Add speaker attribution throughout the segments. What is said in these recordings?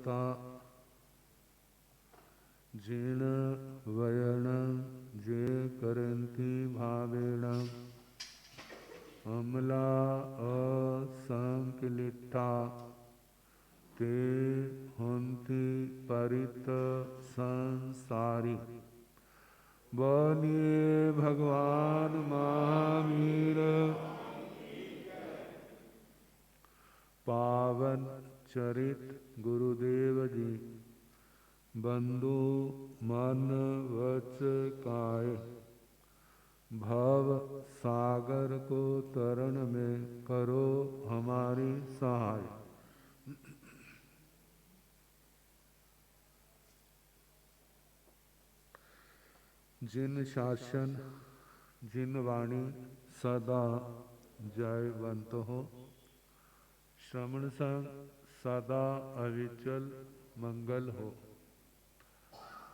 Speaker 1: तथा जीर्ण वयण जे करंती भावेण अमला असंकलिता ते हंति परित संसारी। बोलिए भगवान महावीर पावन चरित गुरुदेव जी। बंधु मन वच काय भव सागर को तरण में करो हमारी सहाय। जिन शासन जिन वाणी सदा जयवंत हो, श्रवण संग सदा अविचल मंगल हो।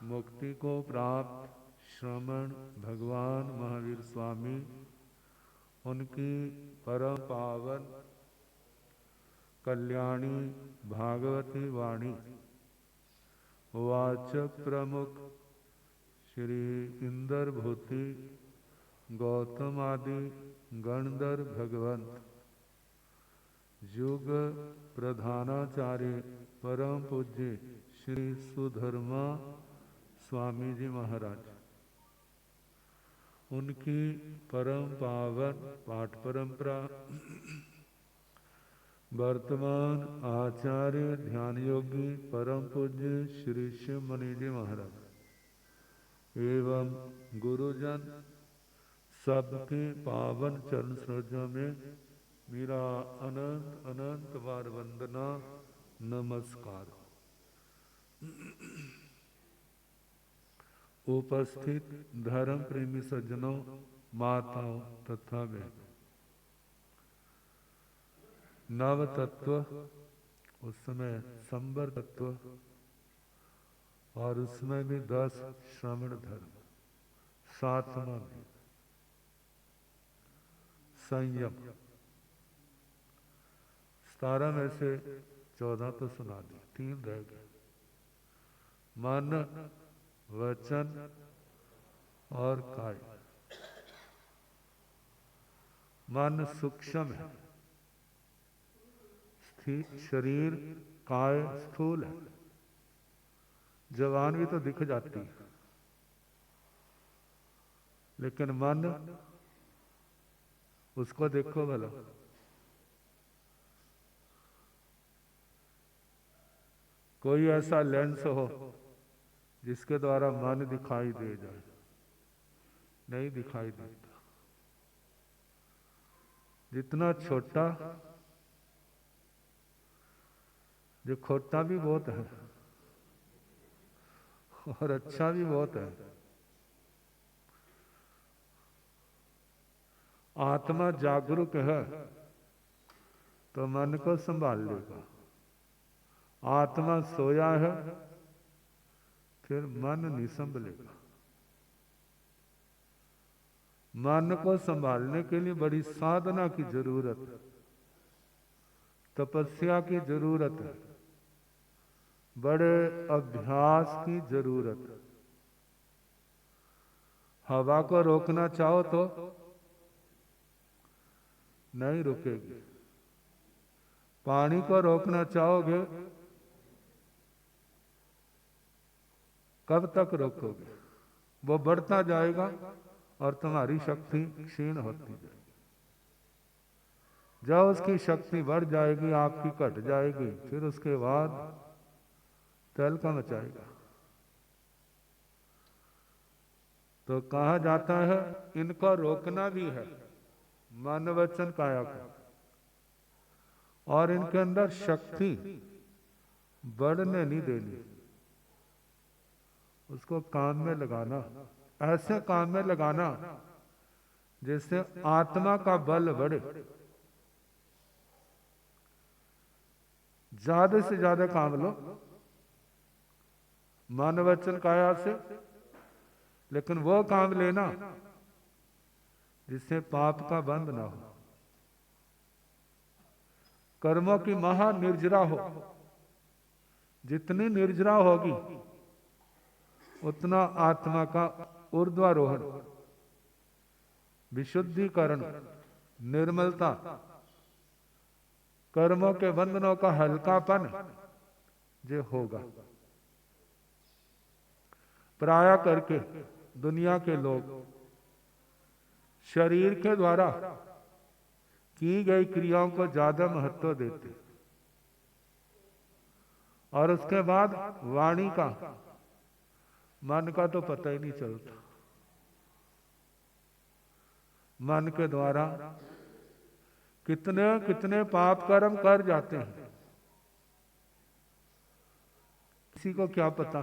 Speaker 1: मुक्ति को प्राप्त श्रमण भगवान महावीर स्वामी, उनकी परम पावन कल्याणी भागवती वाणी वाचक प्रमुख श्री इंदर भूति गौतम आदि गणधर भगवंत, युग प्रधानाचार्य परम पूज्य श्री सुधर्मा स्वामी जी महाराज, उनकी परम पावन पाठ परंपरा, वर्तमान आचार्य ध्यान योगी परम पूज्य श्री शिव मुनि जी महाराज एवं गुरुजन सबके पावन चरण सरोजों में मेरा अनंत अनंत बार वंदना नमस्कार। उपस्थित धर्म प्रेमी सज्जनों, माताओं तथा बहनों, नव तत्व उस समय संबर तत्व और उसमें भी 10 श्रवण धर्म, 7वां संयम। 17 में से 14 तो सुना दी, 3 रह गए। मन, वचन और काय। मन सूक्ष्म है, शरीर काय स्थूल है। जवान भी तो दिख जाती है, लेकिन मन उसको देखो भला। कोई ऐसा लेंस हो जिसके द्वारा मन दिखाई दे जाए? नहीं दिखाई देता। जितना छोटा, जो खोटा भी बहुत है और अच्छा भी बहुत है। आत्मा जागरूक है तो मन को संभाल लेगा। आत्मा सोया है फिर मन नहीं संभलेगा। मन को संभालने के लिए बड़ी साधना की जरूरत है, तपस्या की जरूरत है, बड़े अभ्यास की जरूरत है। हवा को रोकना चाहो तो नहीं रुकेगी। पानी को रोकना चाहोगे कब तक रोकोगे? वो बढ़ता जाएगा और तुम्हारी शक्ति क्षीण होती जाएगी। जब उसकी शक्ति बढ़ जाएगी, आपकी घट जाएगी, फिर उसके बाद तहलका मचाएगा। तो कहा जाता है इनको रोकना भी है, मन वचन काया को, और इनके अंदर शक्ति बढ़ने नहीं देनी। उसको काम में लगाना, ऐसे काम में लगाना जिससे आत्मा का बल बढ़े। ज्यादा से ज्यादा काम लो मन वचन काया से, लेकिन वो काम लेना जिससे पाप का बंध ना हो, कर्मों की महा निर्जरा हो, जितनी निर्जरा होगी उतना आत्मा का ऊर्ध्वारोहण, विशुद्धिकरण, निर्मलता, कर्मों के बंधनों का हल्कापन जो होगा। प्राय करके दुनिया के लोग शरीर के द्वारा की गई क्रियाओं को ज्यादा महत्व देते और उसके बाद वाणी का, मन का तो पता ही नहीं चलता। मन के द्वारा कितने कितने पाप कर्म कर जाते हैं, किसी को क्या पता,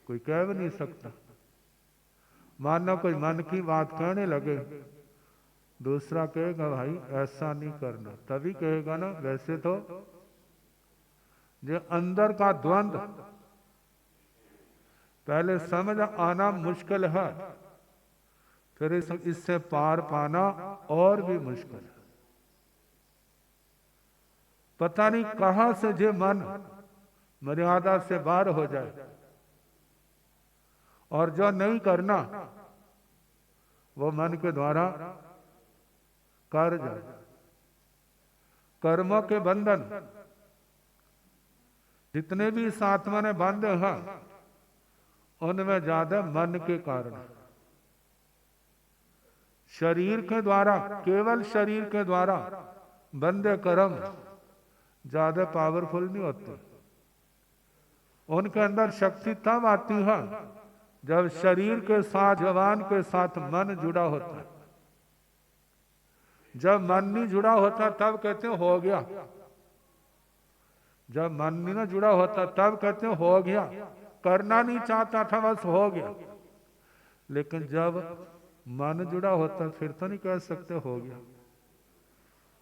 Speaker 1: कोई कह भी नहीं सकता। मानो कोई मन की बात कहने लगे, दूसरा कहेगा भाई ऐसा नहीं करना, तभी कहेगा ना, वैसे तो जो अंदर का द्वंद पहले समझ आना मुश्किल है, फिर इससे पार पाना और भी मुश्किल है। पता नहीं कहां से जो मन मर्यादा से बाहर हो जाए और जो नहीं करना वो मन के द्वारा कर जाए। कर्मों के बंधन जितने भी इस आत्मा ने बांधे हैं उनमें ज्यादा मन के कारण, शरीर के द्वारा, केवल शरीर के द्वारा बंधे कर्म ज्यादा पावरफुल नहीं होते। उनके अंदर शक्ति तब आती है जब शरीर के साथ, जवान के साथ मन जुड़ा होता है। जब मन नहीं जुड़ा होता तब कहते हैं हो गया, जब मन नहीं ना जुड़ा होता तब कहते हैं हो गया, करना नहीं चाहता था बस हो गया। लेकिन जब मन जुड़ा होता फिर तो नहीं कह सकते हो गया।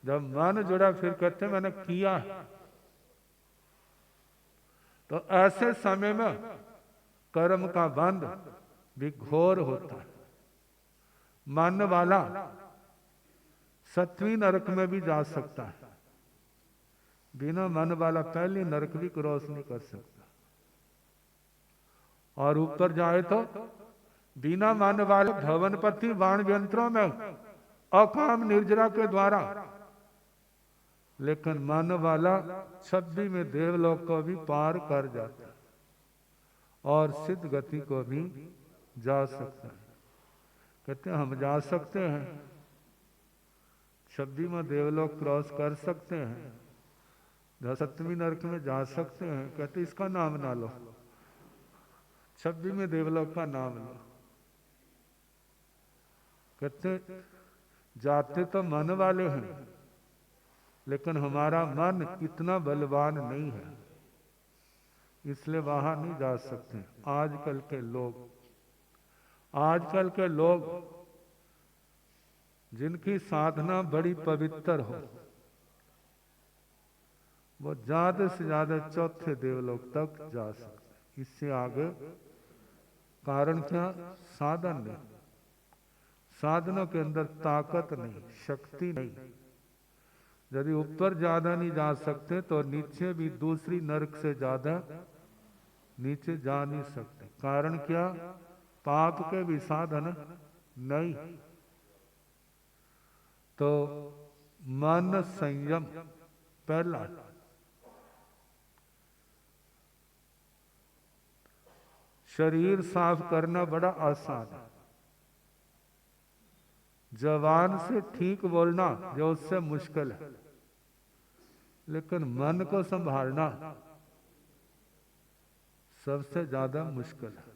Speaker 1: जब मन जुड़ा फिर कहते मैंने किया। तो ऐसे समय में कर्म का बंध भी घोर होता है। मन वाला सत्वी नरक में भी जा सकता है, बिना मन वाला पहले नरक भी क्रॉस नहीं कर सकता। और ऊपर जाए तो बिना मन वाले धवनपति वाण यंत्रों में अकाम निर्जरा के द्वारा, लेकिन मन वाला 26 में देवलोक को भी पार कर जाता है और सिद्ध गति को भी जा सकता है। कहते हैं हम जा सकते हैं, 26 में देवलोक क्रॉस कर सकते हैं, 7वीं नरक में जा सकते हैं। कहते इसका नाम ना लो, 26 में देवलोक का नाम लो। कहते जाते तो मन वाले हैं लेकिन हमारा मन इतना बलवान नहीं है, इसलिए वहां नहीं जा सकते। आजकल के लोग जिनकी साधना बड़ी पवित्र हो वो ज्यादा से ज्यादा 4थे देवलोक तक जा सकते, इससे आगे कारण क्या? साधन नहीं, साधनों के अंदर ताकत नहीं, शक्ति नहीं। यदि ऊपर ज्यादा नहीं जा सकते तो नीचे भी दूसरी नरक से ज्यादा नीचे जा नहीं सकते। कारण क्या? पाप के भी साधन नहीं। तो मन संयम पहला, शरीर साफ करना बड़ा आसान है। जबान से ठीक बोलना जो उससे मुश्किल है, लेकिन मन को संभालना सबसे ज्यादा मुश्किल है।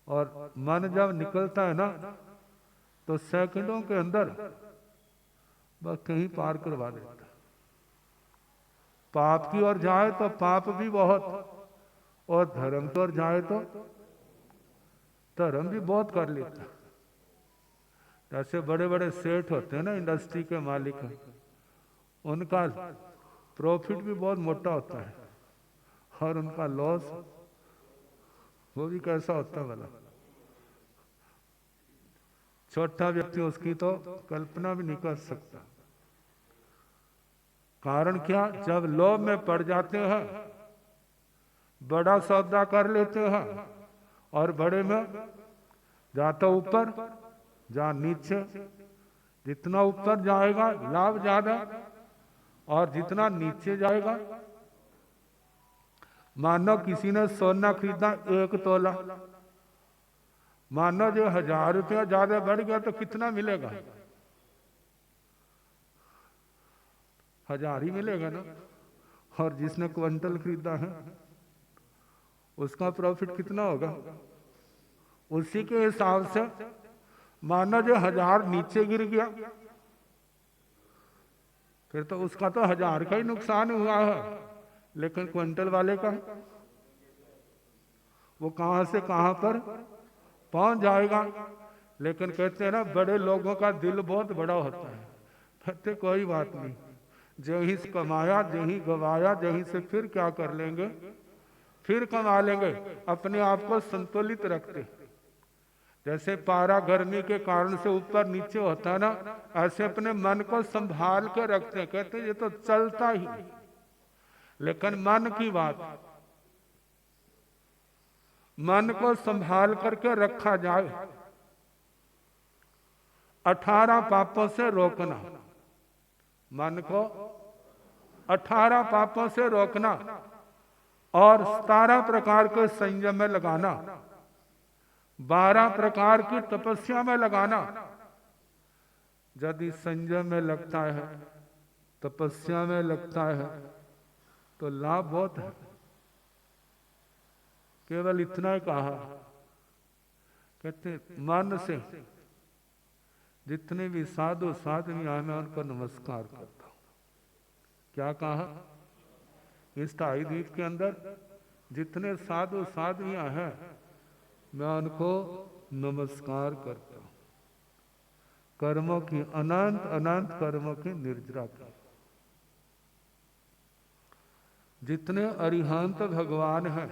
Speaker 1: और मन जब निकलता है ना तो सेकंडों के अंदर बस कहीं पार करवा देता। पाप की ओर जाए तो पाप भी बहुत, और धर्म की ओर जाए तो धर्म भी बहुत कर लेता। ऐसे बड़े बड़े सेठ होते हैं ना, इंडस्ट्री के मालिक हैं, उनका प्रॉफिट भी बहुत मोटा होता है और उनका लॉस वो भी कैसा होता है भला। छोटा व्यक्ति उसकी तो कल्पना भी नहीं कर सकता। कारण क्या? जब लोभ में पड़ जाते हैं बड़ा सौदा कर लेते हैं, और बड़े में जा तो ऊपर जा नीचे। जितना ऊपर जाएगा लाभ ज्यादा, और जितना नीचे जाएगा, मानो किसी ने सोना खरीदा 1 तोला, मानो जो 1000 रुपया ज्यादा बढ़ गया तो कितना मिलेगा? 1000 ही मिलेगा ना। और जिसने क्विंटल खरीदा है उसका प्रॉफिट कितना होगा? उसी के हिसाब से मानो जो 1000 नीचे गिर गया, फिर तो उसका तो 1000 का ही नुकसान हुआ है, लेकिन क्विंटल वाले का वो कहां से कहां पर पहुंच जाएगा। लेकिन कहते हैं ना, बड़े लोगों का दिल बहुत बड़ा होता है। कहते कोई बात नहीं, जहीं से कमाया जहीं गवाया, जहीं से फिर क्या कर लेंगे, फिर कमा लेंगे। अपने आप को संतुलित रखते, जैसे पारा गर्मी के कारण से ऊपर नीचे होता है ना, ऐसे अपने मन को संभाल के रखते हैं। कहते ये तो चलता ही, लेकिन मन की बात, मन को संभाल करके रखा जाए। 18 पापों से रोकना, मन को 18 पापों से रोकना, और 17 प्रकार के संयम में लगाना, 12 प्रकार की तपस्या में लगाना। यदि संयम में लगता है, तपस्या में लगता है, तो लाभ बहुत है। केवल इतना ही कहा, कहते मन से जितने भी साधु साधवियां मैं उनको नमस्कार करता हूं। क्या कहा? इस 2.5 द्वीप के अंदर जितने साधु साधवियां हैं मैं उनको नमस्कार करता हूं। कर्मों की अनंत अनंत कर्मों की निर्जरा की, जितने अरिहंत भगवान हैं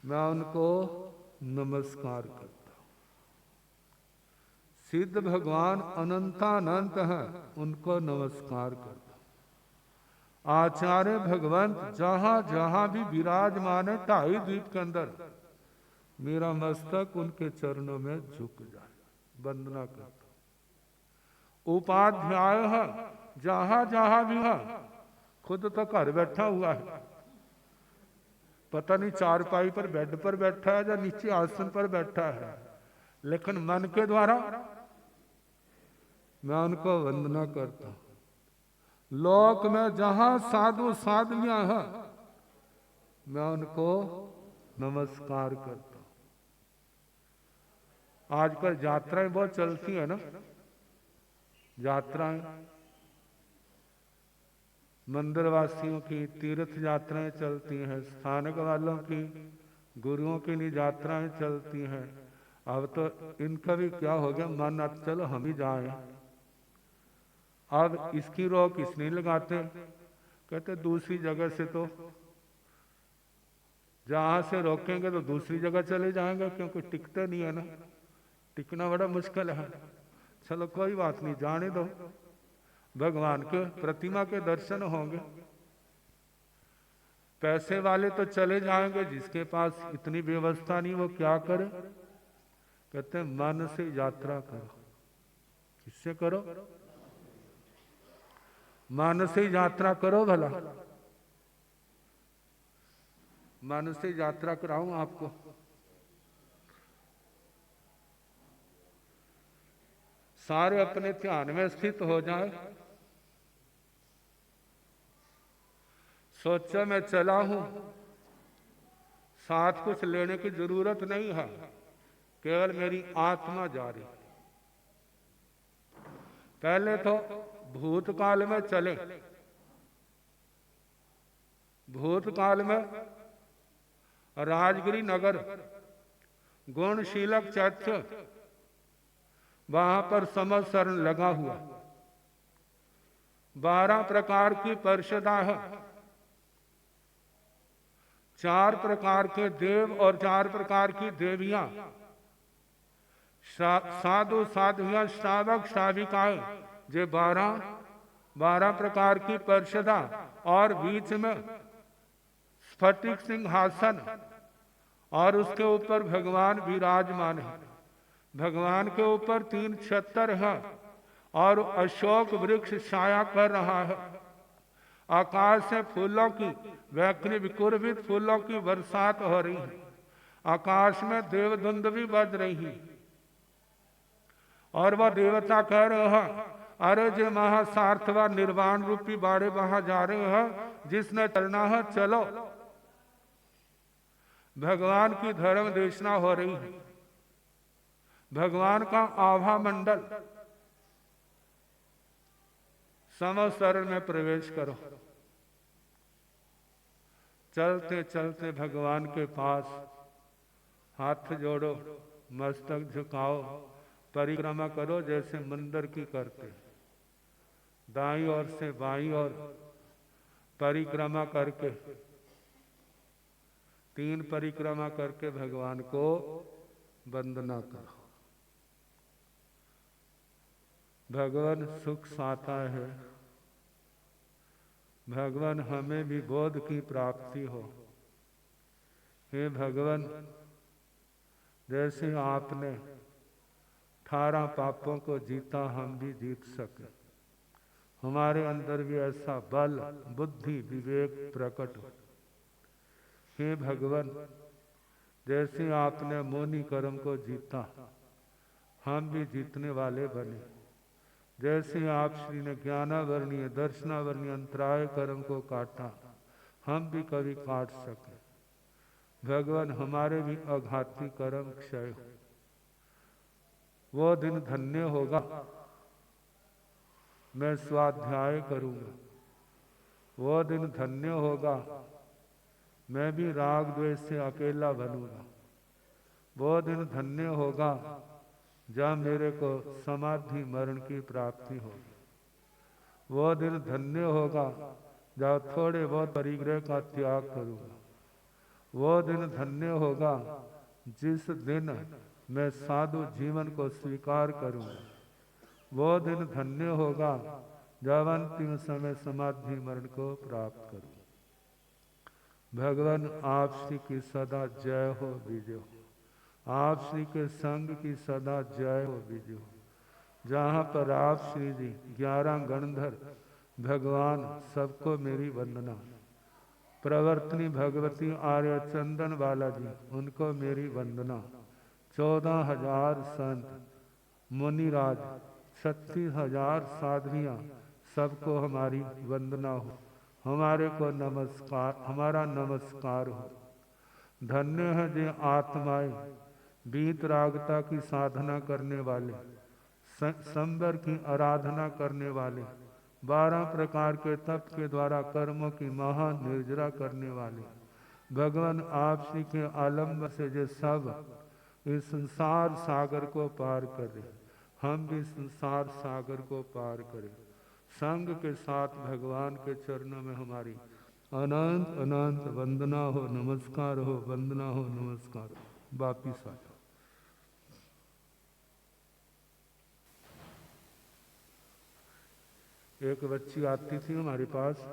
Speaker 1: मैं उनको नमस्कार करता हूं। सिद्ध भगवान अनंतानंत हैं, उनको नमस्कार करता हूं। आचार्य भगवंत जहां जहां भी विराजमान है 2.5 द्वीप के अंदर, मेरा मस्तक उनके चरणों में झुक जाए, वंदना करता हूं। उपाध्याय है जहां जहां भी है, खुद तो घर बैठा हुआ है, पता नहीं चारपाई पर बेड पर बैठा है या नीचे आसन पर बैठा है, लेकिन मन के द्वारा मैं उनको वंदना करता हूं। लोक में जहां साधु साधवियां हैं मैं उनको नमस्कार करता हूं। आजकल यात्राएं बहुत चलती है ना, यात्राएं मंदिर वासियों की, तीर्थ यात्राएं चलती हैं, स्थानक वालों की, गुरुओं की लिए यात्राएं चलती हैं। अब तो इनका भी क्या हो गया, मन अब चलो हम ही जाएं। अब इसकी रोक इसलिए लगाते, कहते दूसरी जगह से, तो जहां से रोकेंगे तो दूसरी जगह चले जाएंगे, क्योंकि टिकते नहीं है ना, टिकना बड़ा मुश्किल है। चलो कोई बात नहीं, जाने दो, भगवान के प्रतिमा के दर्शन होंगे। पैसे वाले तो चले जाएंगे, जिसके पास इतनी व्यवस्था नहीं वो क्या करे। कहते मन से यात्रा करो। किससे करो? मन से यात्रा करो भला। मन से यात्रा कराऊं आपको? सारे अपने ध्यान में स्थित हो जाए। सोचो मैं चला हूं, साथ कुछ लेने की जरूरत नहीं है, केवल मेरी आत्मा जा रही। पहले तो भूतकाल में चले। भूतकाल में राजगिरी नगर, गुणशीलक चैत्य, वहां पर समसरण लगा हुआ, 12 प्रकार की परिषदा है, 4 प्रकार के देव और 4 प्रकार की देवियां, साधु साध्वियां, श्रावक श्राविकाएं, ये 12 प्रकार की परिषदा, और बीच में स्फटिक सिंहासन और उसके ऊपर भगवान विराजमान है। भगवान के ऊपर 3 छत्र हैं और अशोक वृक्ष छाया कर रहा है। आकाश से फूलों की वैक्री विकुर्भित फूलों की बरसात हो रही है। आकाश में देवधुंद भी बज रही है और वह देवता कह रहे हैं, अरे जे महासार्थवा निर्वाण रूपी बाड़े वहां जा रहे हैं, जिसने चलना है चलो। भगवान की धर्म देशना हो रही है। भगवान का आभा मंडल, समो शरण में प्रवेश करो। चलते चलते भगवान के पास हाथ जोड़ो, मस्तक झुकाओ, परिक्रमा करो जैसे मंदिर की करते। दाईं ओर से बाईं ओर परिक्रमा करके, 3 परिक्रमा करके भगवान को वंदना करो। भगवान सुख साता है। भगवान हमें भी बोध की प्राप्ति हो। हे भगवान, जैसे आपने 18 पापों को जीता, हम भी जीत सके। हमारे अंदर भी ऐसा बल, बुद्धि, विवेक प्रकट हो। हे भगवान, जैसे आपने मोनी कर्म को जीता, हम भी जीतने वाले बने। जैसे आप श्री ने ज्ञानावरणीय दर्शनावरणीय अंतराय कर्म को काटा, हम भी कभी काट सके। भगवान, हमारे भी अघाती कर्म क्षय हो। वो दिन धन्य होगा, मैं स्वाध्याय करूंगा। वो दिन धन्य होगा, मैं भी राग द्वेष से अकेला बनूंगा। वो दिन धन्य होगा जहाँ मेरे को समाधि मरण की प्राप्ति होगी। वो दिन धन्य होगा जहाँ थोड़े बहुत परिग्रह का त्याग करूंगा। वो दिन धन्य होगा जिस दिन मैं साधु जीवन को स्वीकार करूंगा। वो दिन धन्य होगा जब अंतिम समय समाधि मरण को प्राप्त करूं। भगवान, आप श्री की सदा जय हो, विजय हो। आप श्री के संग की सदा जय हो, विजय हो। जहाँ पर आप श्री जी 11 गणधर भगवान, सबको मेरी वंदना। प्रवर्तनी भगवती आर्य चंदन बाला जी, उनको मेरी वंदना। 14,000 संत मुनिराज, 36,000 साधनियाँ, सबको हमारी वंदना हो। हमारे को नमस्कार, हमारा नमस्कार हो। धन्य है जे आत्माएं बीत रागता की साधना करने वाले, संबर की आराधना करने वाले, 12 प्रकार के तप के द्वारा कर्मों की महान निर्जरा करने वाले। भगवान, आप श्री के आलम्ब से जो सब इस संसार सागर को पार करे, हम भी संसार सागर को पार करें। संग के साथ भगवान के चरणों में हमारी अनंत अनंत वंदना हो, नमस्कार हो, वंदना हो, नमस्कार हो। वापिस आ जाओ। एक बच्ची आती थी हमारे पास,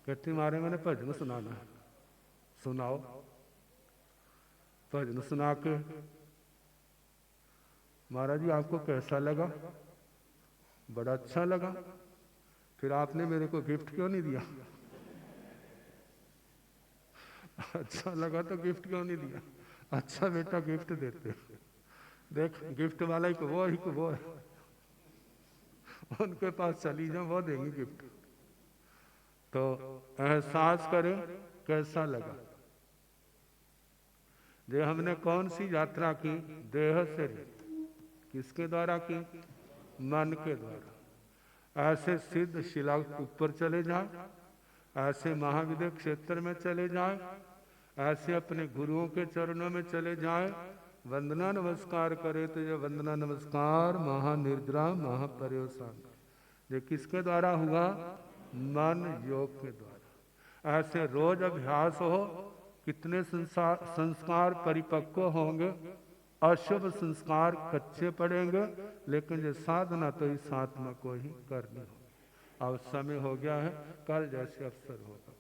Speaker 1: कहती मारे मैंने भजन सुनाना है। सुनाओ। भजन सुना के, महाराज जी आपको कैसा लगा? बड़ा अच्छा लगा। फिर आपने मेरे को गिफ्ट क्यों नहीं दिया? अच्छा लगा तो गिफ्ट क्यों नहीं दिया? अच्छा बेटा गिफ्ट देते। देख, गिफ्ट वाला ही वो है। उनके पास चली जाओ, वो देंगे गिफ्ट। तो एहसास करें कैसा लगा। जो हमने कौन सी यात्रा की? देह से। किसके द्वारा की? मन के द्वारा। ऐसे सिद्ध शिला ऊपर चले जाए, ऐसे महाविद्य क्षेत्र में चले जाए, ऐसे अपने गुरुओं के चरणों में चले जाए, वंदना नमस्कार करे तो ये वंदना नमस्कार महानिर्द्रा महापर्यवसान, ये किसके द्वारा हुआ? मन योग के द्वारा। ऐसे रोज अभ्यास हो, कितने संस्कार परिपक्व होंगे। अशुभ संस्कार कच्चे पड़ेंगे, लेकिन ये साधना तो इस आत्मा को ही करनी हो। अब समय हो गया है, कल जैसे अवसर होगा।